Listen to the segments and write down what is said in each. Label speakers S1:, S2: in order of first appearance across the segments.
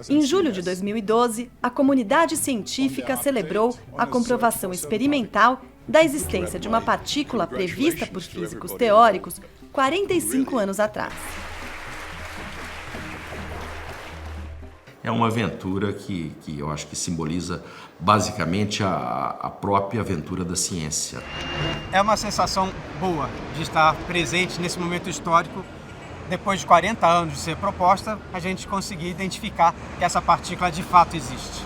S1: Em julho de 2012, a comunidade científica celebrou a comprovação experimental da existência de uma partícula prevista por físicos teóricos 45 anos atrás.
S2: É uma aventura que eu acho que simboliza basicamente a própria aventura da ciência.
S3: É uma sensação boa de estar presente nesse momento histórico. Depois de 40 anos de ser proposta, a gente conseguir identificar que essa partícula de fato existe.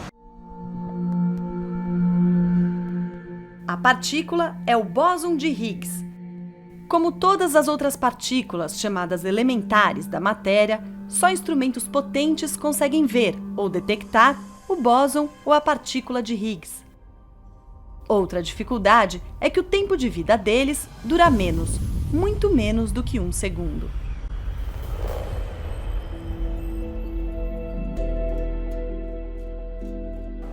S1: A partícula é o bóson de Higgs. Como todas as outras partículas chamadas elementares da matéria, só instrumentos potentes conseguem ver ou detectar o bóson ou a partícula de Higgs. Outra dificuldade é que o tempo de vida deles dura menos, muito menos do que 1 segundo.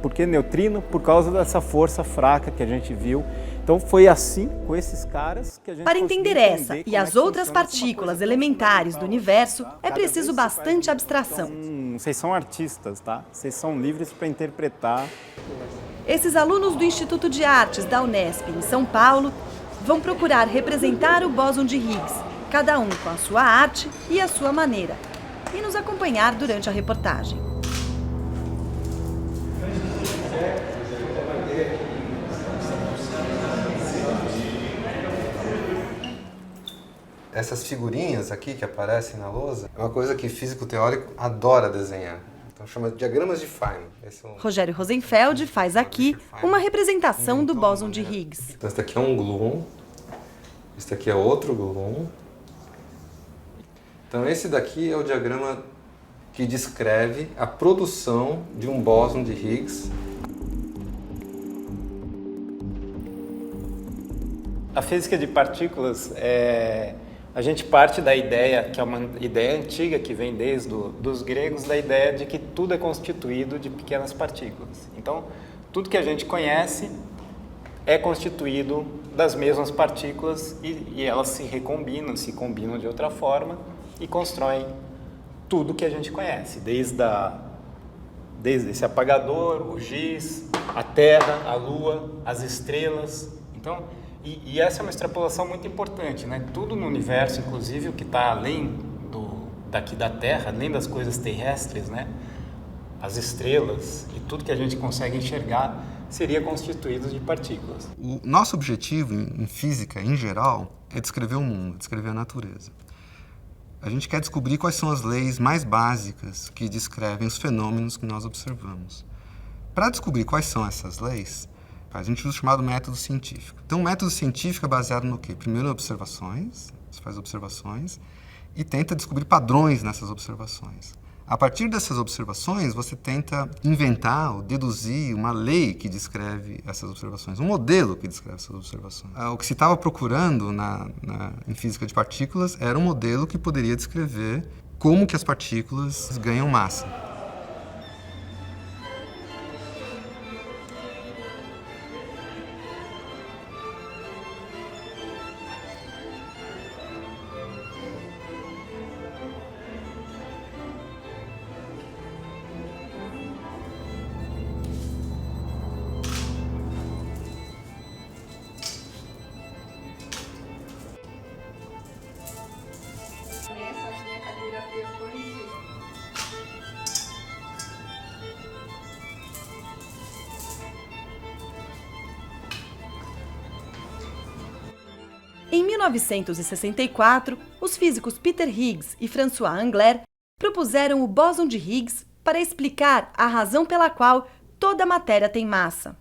S4: Por que neutrino? Por causa dessa força fraca que a gente viu. Então foi assim, com esses caras, que a gente
S1: Para entender essa e as outras partículas elementares do universo, é preciso bastante abstração.
S4: Vocês são artistas, tá? Vocês são livres para interpretar.
S1: Esses alunos do Instituto de Artes da Unesp, em São Paulo, vão procurar representar o bóson de Higgs, cada um com a sua arte e a sua maneira, e nos acompanhar durante a reportagem.
S5: Essas figurinhas aqui que aparecem na lousa é uma coisa que físico teórico adora desenhar. Então chama de diagramas de Feynman.
S1: Rogério Rosenfeld faz aqui uma representação do bóson de Higgs.
S5: Então esse daqui é um gluon, esse daqui é outro gluon. Então esse daqui é o diagrama que descreve a produção de um bóson de Higgs.
S6: A física de partículas a gente parte da ideia, que é uma ideia antiga que vem desde dos gregos, da ideia de que tudo é constituído de pequenas partículas. Então, tudo que a gente conhece é constituído das mesmas partículas e elas se recombinam, se combinam de outra forma e constroem tudo que a gente conhece, desde esse apagador, o giz, a Terra, a Lua, as estrelas. Então, e essa é uma extrapolação muito importante, né? Tudo no universo, inclusive o que está além daqui da Terra, além das coisas terrestres, né? As estrelas e tudo que a gente consegue enxergar seria constituído de partículas.
S5: O nosso objetivo em física, em geral, é descrever o mundo, descrever a natureza. A gente quer descobrir quais são as leis mais básicas que descrevem os fenômenos que nós observamos. Para descobrir quais são essas leis, a gente usa o chamado método científico. Então, o método científico é baseado no quê? Primeiro, observações, você faz observações e tenta descobrir padrões nessas observações. A partir dessas observações, você tenta inventar ou deduzir uma lei que descreve essas observações, um modelo que descreve essas observações. O que se estava procurando em física de partículas era um modelo que poderia descrever como que as partículas ganham massa.
S1: Em 1964, os físicos Peter Higgs e François Englert propuseram o bóson de Higgs para explicar a razão pela qual toda matéria tem massa.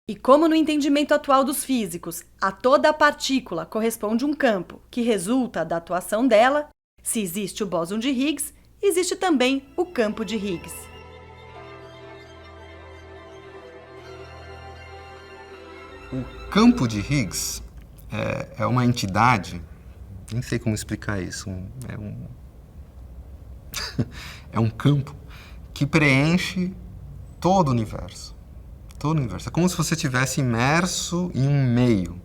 S1: E como no entendimento atual dos físicos, a toda partícula corresponde um campo que resulta da atuação dela, se existe o bóson de Higgs, existe também o campo de Higgs.
S5: O campo de Higgs é uma entidade, nem sei como explicar isso, é um campo que preenche todo o universo. Todo o universo. É como se você estivesse imerso em um meio.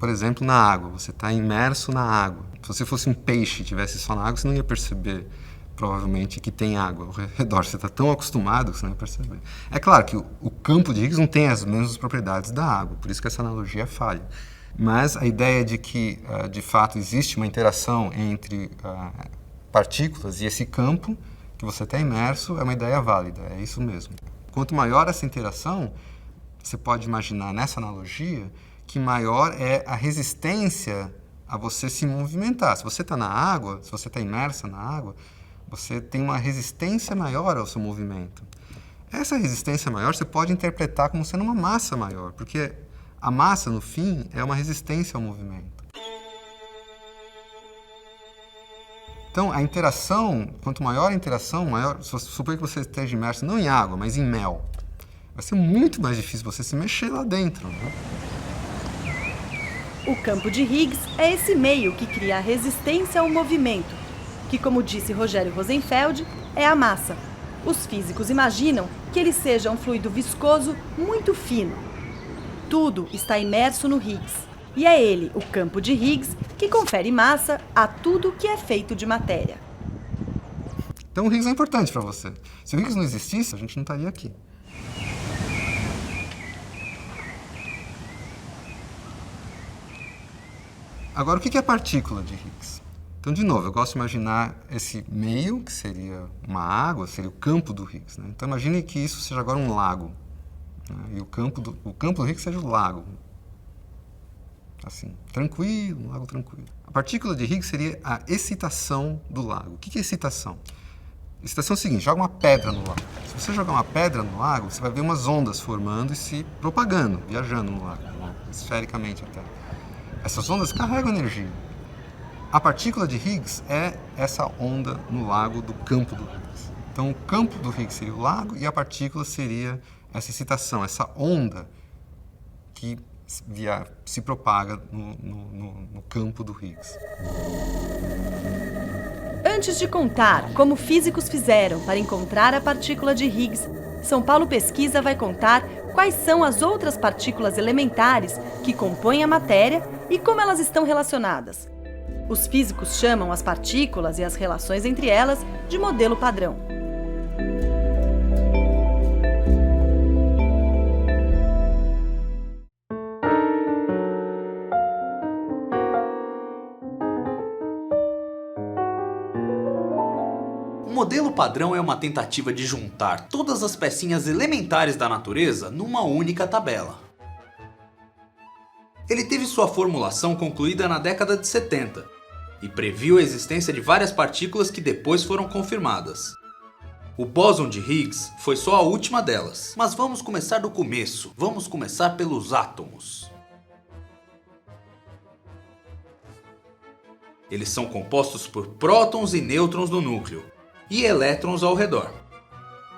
S5: Por exemplo, na água, você está imerso na água. Se você fosse um peixe e estivesse só na água, você não ia perceber, provavelmente, que tem água ao redor. Você está tão acostumado que você não ia perceber. É claro que o campo de Higgs não tem as mesmas propriedades da água, por isso que essa analogia é falha. Mas a ideia de que, de fato, existe uma interação entre partículas e esse campo que você está imerso é uma ideia válida, é isso mesmo. Quanto maior essa interação, você pode imaginar nessa analogia que maior é a resistência a você se movimentar. Se você está na água, se você está imersa na água, você tem uma resistência maior ao seu movimento. Essa resistência maior você pode interpretar como sendo uma massa maior, porque a massa, no fim, é uma resistência ao movimento. Então, a interação, quanto maior a interação, maior, suponha que você esteja imerso não em água, mas em mel. Vai ser muito mais difícil você se mexer lá dentro, né?
S1: O campo de Higgs é esse meio que cria a resistência ao movimento, que, como disse Rogério Rosenfeld, é a massa. Os físicos imaginam que ele seja um fluido viscoso muito fino. Tudo está imerso no Higgs, e é ele, o campo de Higgs, que confere massa a tudo que é feito de matéria.
S5: Então o Higgs é importante para você. Se o Higgs não existisse, a gente não estaria aqui. Agora, o que é partícula de Higgs? Então, de novo, eu gosto de imaginar esse meio, que seria uma água, seria o campo do Higgs, né? Então, imagine que isso seja agora um lago, né? E o campo do Higgs seja o lago. Assim, tranquilo, um lago tranquilo. A partícula de Higgs seria a excitação do lago. O que é excitação? Excitação é o seguinte, joga uma pedra no lago. Se você jogar uma pedra no lago, você vai ver umas ondas formando e se propagando, viajando no lago, né? Esfericamente até. Essas ondas carregam energia. A partícula de Higgs é essa onda no lago do campo do Higgs. Então, o campo do Higgs seria o lago e a partícula seria essa excitação, essa onda que se propaga no campo do Higgs.
S1: Antes de contar como físicos fizeram para encontrar a partícula de Higgs, São Paulo Pesquisa vai contar quais são as outras partículas elementares que compõem a matéria e como elas estão relacionadas. Os físicos chamam as partículas e as relações entre elas de modelo padrão.
S7: O modelo padrão é uma tentativa de juntar todas as pecinhas elementares da natureza numa única tabela. Ele teve sua formulação concluída na década de 70 e previu a existência de várias partículas que depois foram confirmadas. O bóson de Higgs foi só a última delas, mas vamos começar do começo, vamos começar pelos átomos. Eles são compostos por prótons e nêutrons no núcleo e elétrons ao redor.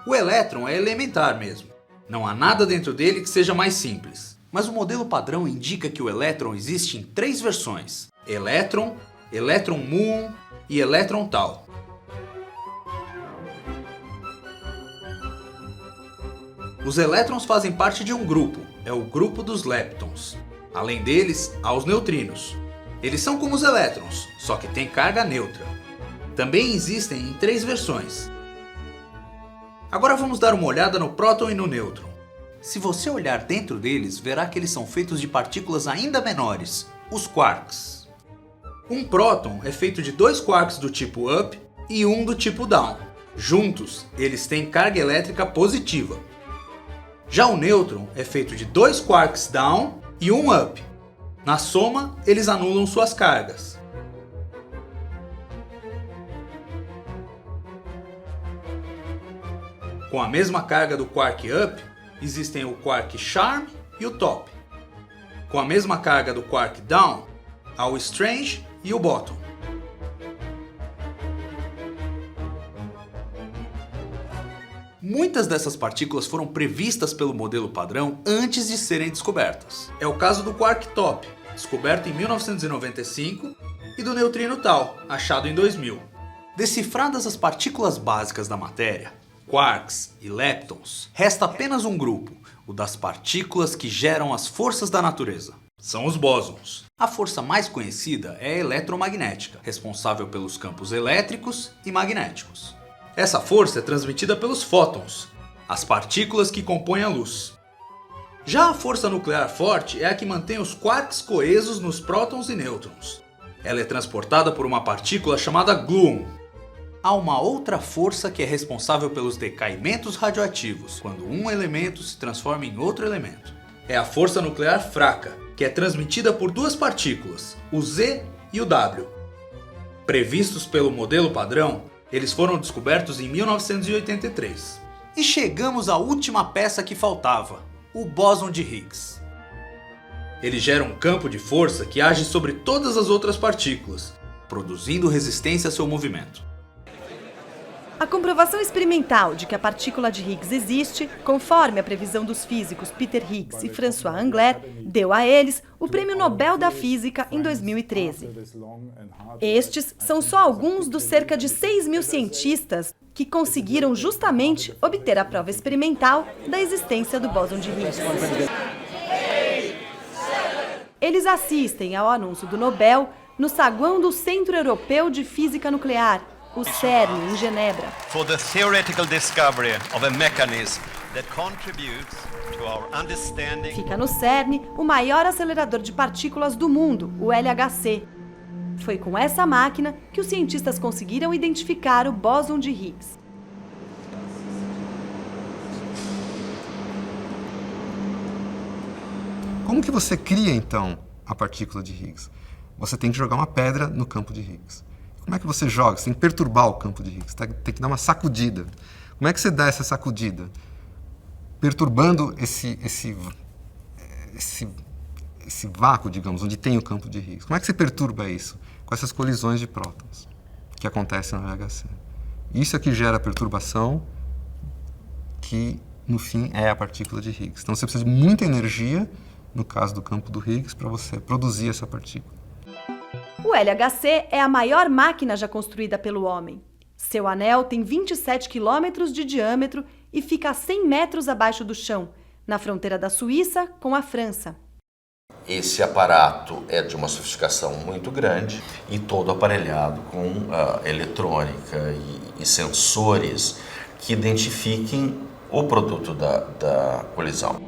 S7: O elétron é elementar mesmo, não há nada dentro dele que seja mais simples. Mas o modelo padrão indica que o elétron existe em 3 versões: elétron, elétron muon e elétron tau. Os elétrons fazem parte de um grupo, é o grupo dos leptons. Além deles, há os neutrinos. Eles são como os elétrons, só que têm carga neutra. Também existem em 3 versões. Agora vamos dar uma olhada no próton e no nêutron. Se você olhar dentro deles, verá que eles são feitos de partículas ainda menores, os quarks. Um próton é feito de 2 quarks do tipo up e um do tipo down. Juntos, eles têm carga elétrica positiva. Já o nêutron é feito de 2 quarks down e um up. Na soma, eles anulam suas cargas. Com a mesma carga do quark up, existem o quark charm e o top. Com a mesma carga do quark down, há o strange e o bottom. Muitas dessas partículas foram previstas pelo modelo padrão antes de serem descobertas. É o caso do quark top, descoberto em 1995, e do neutrino tau, achado em 2000. Decifradas as partículas básicas da matéria, quarks e leptons, resta apenas um grupo, o das partículas que geram as forças da natureza. são os bósons. A força mais conhecida é a eletromagnética, responsável pelos campos elétricos e magnéticos. Essa força é transmitida pelos fótons, as partículas que compõem a luz. Já a força nuclear forte é a que mantém os quarks coesos nos prótons e nêutrons. Ela é transportada por uma partícula chamada gluon. Há uma outra força que é responsável pelos decaimentos radioativos, quando um elemento se transforma em outro elemento. É a força nuclear fraca, que é transmitida por duas partículas, o Z e o W. Previstos pelo modelo padrão, eles foram descobertos em 1983. E chegamos à última peça que faltava, o bóson de Higgs. Ele gera um campo de força que age sobre todas as outras partículas, produzindo resistência a seu movimento.
S1: A comprovação experimental de que a partícula de Higgs existe, conforme a previsão dos físicos Peter Higgs e François Englert, deu a eles o Prêmio Nobel da Física em 2013. Estes são só alguns dos cerca de 6.000 cientistas que conseguiram justamente obter a prova experimental da existência do bóson de Higgs. Eles assistem ao anúncio do Nobel no saguão do Centro Europeu de Física Nuclear, o CERN, em Genebra.
S8: For the theoretical discovery of a mechanism that contributes to our understanding.
S1: Fica no CERN o maior acelerador de partículas do mundo, o LHC. Foi com essa máquina que os cientistas conseguiram identificar o bóson de Higgs.
S5: Como que você cria, então, a partícula de Higgs? Você tem que jogar uma pedra no campo de Higgs. Como é que você joga? Você tem que perturbar o campo de Higgs, tem que dar uma sacudida. Como é que você dá essa sacudida? Perturbando esse vácuo, digamos, onde tem o campo de Higgs. Como é que você perturba isso? Com essas colisões de prótons que acontecem no LHC. Isso é que gera a perturbação que, no fim, é a partícula de Higgs. Então você precisa de muita energia, no caso do campo do Higgs, para você produzir essa partícula.
S1: O LHC é a maior máquina já construída pelo homem. Seu anel tem 27 quilômetros de diâmetro e fica a 100 metros abaixo do chão, na fronteira da Suíça com a França.
S2: Esse aparato é de uma sofisticação muito grande e todo aparelhado com eletrônica e sensores que identifiquem o produto da colisão.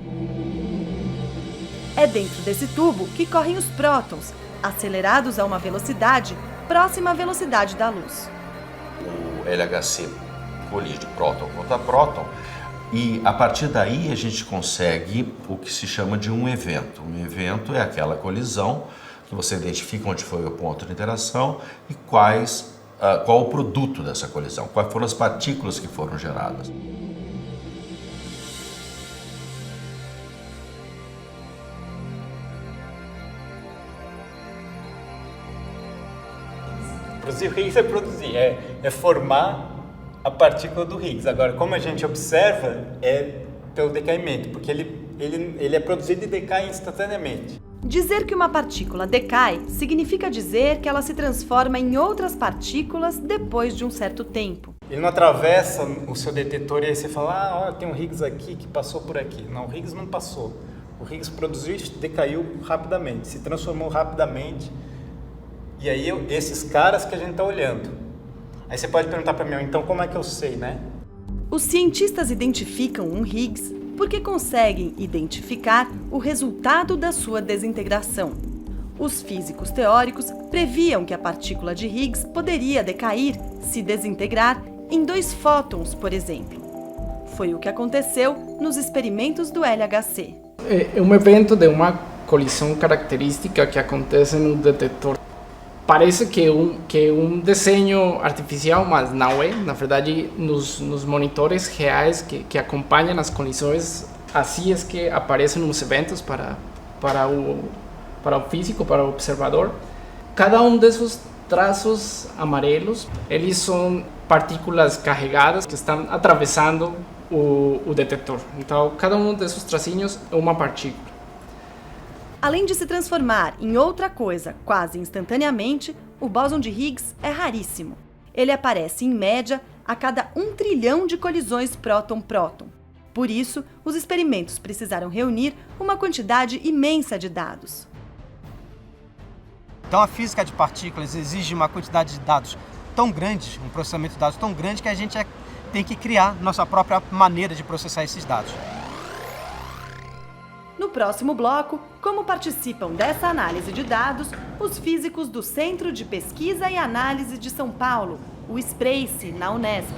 S1: É dentro desse tubo que correm os prótons, acelerados a uma velocidade próxima à velocidade da luz.
S2: O LHC colide próton contra próton e a partir daí a gente consegue o que se chama de um evento. Um evento é aquela colisão que você identifica onde foi o ponto de interação e qual o produto dessa colisão, quais foram as partículas que foram geradas.
S6: Produzir o Higgs é produzir, é formar a partícula do Higgs. Agora, como a gente observa, é pelo decaimento, porque ele é produzido e decai instantaneamente.
S1: Dizer que uma partícula decai significa dizer que ela se transforma em outras partículas depois de um certo tempo.
S6: Ele não atravessa o seu detetor e aí você fala, tem um Higgs aqui que passou por aqui. Não, o Higgs não passou. O Higgs produziu e decaiu rapidamente, se transformou rapidamente. E aí, esses caras que a gente está olhando. Aí você pode perguntar para mim, então como é que eu sei, né?
S1: Os cientistas identificam um Higgs porque conseguem identificar o resultado da sua desintegração. Os físicos teóricos previam que a partícula de Higgs poderia decair, se desintegrar, em 2 fótons, por exemplo. Foi o que aconteceu nos experimentos do LHC.
S9: É um evento de uma colisão característica que acontece no detetor. Parece que é um desenho artificial, mas não é. Na verdade, nos monitores reais que acompanham as colisões, assim é que aparecem os eventos para o físico, para o observador. Cada um desses traços amarelos, eles são partículas carregadas que estão atravessando o detetor. Então, cada um desses tracinhos é uma partícula.
S1: Além de se transformar em outra coisa quase instantaneamente, o bóson de Higgs é raríssimo. Ele aparece, em média, a cada 1 trilhão de colisões próton-próton. Por isso, os experimentos precisaram reunir uma quantidade imensa de dados.
S3: Então a física de partículas exige uma quantidade de dados tão grande, um processamento de dados tão grande, que a gente tem que criar nossa própria maneira de processar esses dados.
S1: No próximo bloco, como participam dessa análise de dados os físicos do Centro de Pesquisa e Análise de São Paulo, o SPRACE, na Unesp.